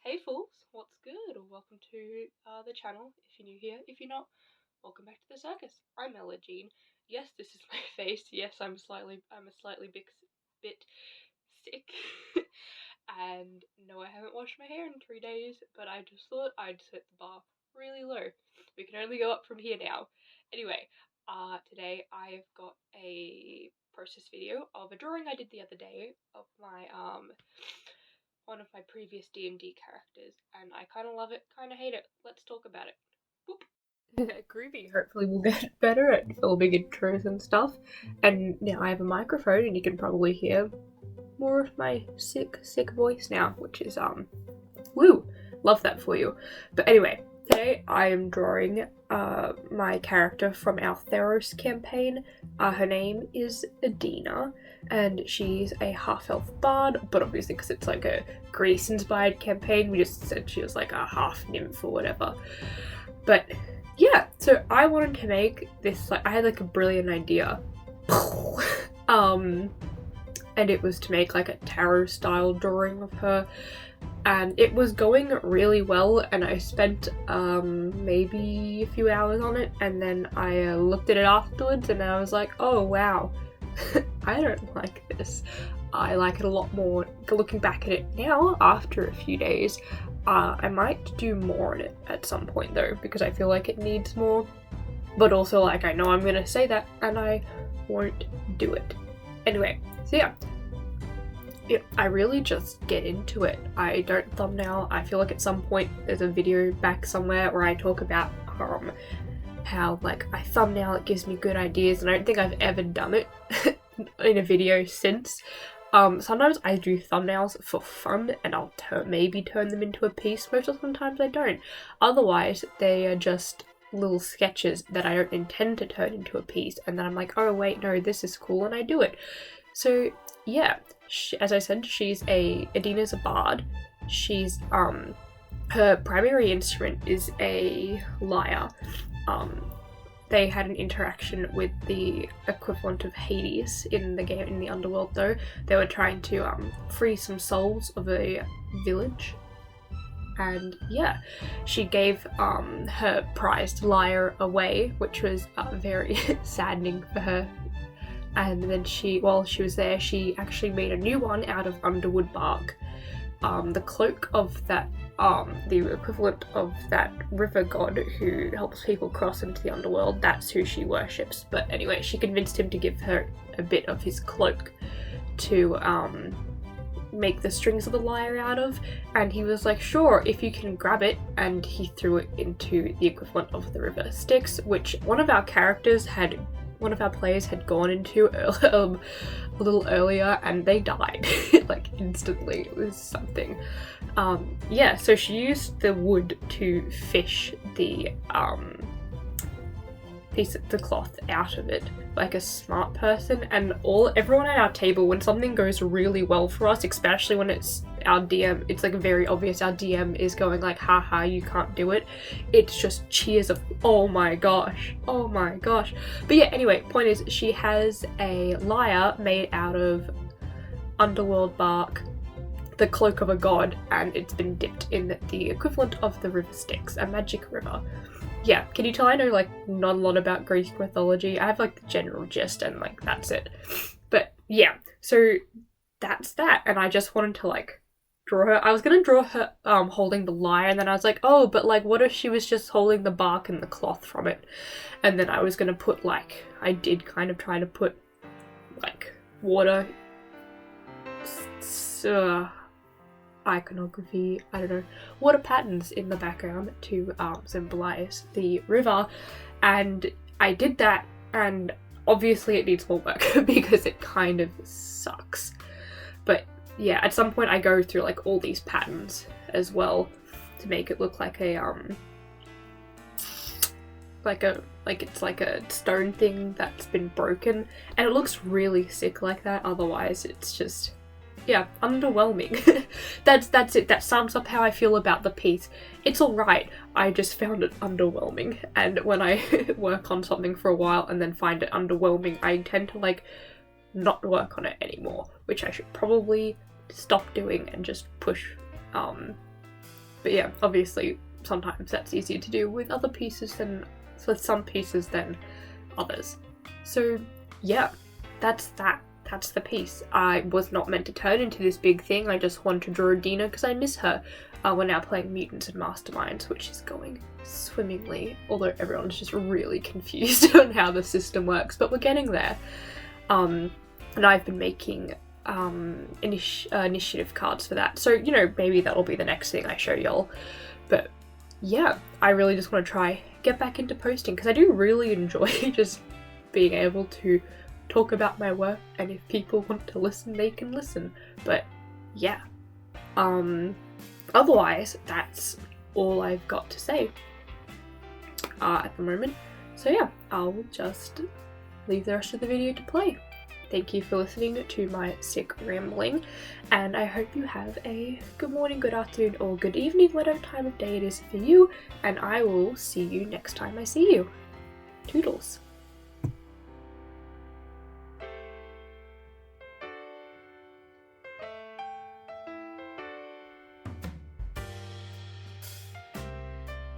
Hey fools, what's good? Welcome to the channel if you're new here. If you're not, welcome back to the circus. I'm Edina. Yes, this is my face. Yes, I'm a slightly bit sick. And no, I haven't washed my hair in 3 days, but I just thought I'd set the bar really low. We can only go up from here now. Anyway, today I've got a process video of a drawing I did the other day of my one of my previous D&D characters, and I kind of love it, kind of hate it. Let's talk about it. Boop. Groovy. Hopefully we'll get better at filming intros and stuff. And now I have a microphone and you can probably hear more of my sick voice now, which is, woo! Love that for you. But anyway, today I am drawing my character from our Theros campaign. Her name is Edina, and she's a half-elf bard, but obviously because it's like a Greece-inspired campaign, we just said she was like a half-nymph or whatever. But yeah, so I wanted to make this, like, I had like a brilliant idea. And it was to make like a tarot-style drawing of her. And it was going really well, and I spent maybe a few hours on it, and then I looked at it afterwards and I was like, oh wow, I don't like this. I like it a lot more. Looking back at it now after a few days, I might do more on it at some point though, because I feel like it needs more, but also like I know I'm gonna say that and I won't do it. Anyway, so yeah. I really just get into it. I don't thumbnail. I feel like at some point there's a video back somewhere where I talk about how like I thumbnail, it gives me good ideas, and I don't think I've ever done it in a video since. Sometimes I do thumbnails for fun and I'll maybe turn them into a piece. Most of the times I don't. Otherwise they are just little sketches that I don't intend to turn into a piece, and then I'm like, oh wait, no, this is cool, and I do it. So yeah, as I said, Edina's a bard. She's, her primary instrument is a lyre. They had an interaction with the equivalent of Hades in the game, in the Underworld though. They were trying to, free some souls of a village. And yeah, she gave, her prized lyre away, which was, very saddening for her. And then while she was there, she actually made a new one out of underwood bark. The cloak of that, the equivalent of that river god who helps people cross into the underworld, that's who she worships. But anyway, she convinced him to give her a bit of his cloak to, make the strings of the lyre out of, and he was like, sure, if you can grab it, and he threw it into the equivalent of the river Styx, which one of our players had gone into a little earlier, and they died like instantly. It was something. Yeah, so she used the wood to fish the piece of the cloth out of it like a smart person, and everyone at our table, when something goes really well for us, especially when it's our DM, it's like very obvious our DM is going like, haha, you can't do it. It's just cheers of, oh my gosh. But yeah, anyway, point is, she has a lyre made out of underworld bark, the cloak of a god, and it's been dipped in the equivalent of the river Styx, a magic river. Yeah, can you tell I know like not a lot about Greek mythology? I have like the general gist and like that's it. But yeah, so that's that, and I just wanted to like draw her. I was gonna draw her holding the lyre, and then I was like, oh, but like what if she was just holding the bark and the cloth from it? And then I was gonna put like, I did kind of try to put like water iconography, I don't know, water patterns in the background to symbolize the river, and I did that, and obviously it needs more work because it kind of sucks. But yeah, at some point I go through like all these patterns as well to make it look like a it's like a stone thing that's been broken, and it looks really sick like that. Otherwise it's just, yeah, underwhelming. That's it. That sums up how I feel about the piece. It's alright, I just found it underwhelming, and when I work on something for a while and then find it underwhelming, I tend to like not work on it anymore, which I should probably stop doing and just push But yeah, obviously sometimes that's easier to do with other pieces than, with some pieces than others. So yeah, that's that. That's the piece. I was not meant to turn into this big thing. I just wanted to draw Edina because I miss her. We're now playing Mutants and Masterminds, which is going swimmingly, although everyone's just really confused on how the system works, but we're getting there. And I've been making initiative cards for that, so you know, maybe that'll be the next thing I show y'all. But yeah, I really just want to try get back into posting because I do really enjoy just being able to talk about my work, and if people want to listen, they can listen. But yeah, otherwise that's all I've got to say at the moment. So yeah, I'll just leave the rest of the video to play. Thank you for listening to my sick rambling, and I hope you have a good morning, good afternoon, or good evening, whatever time of day it is for you, and I will see you next time I see you. Toodles.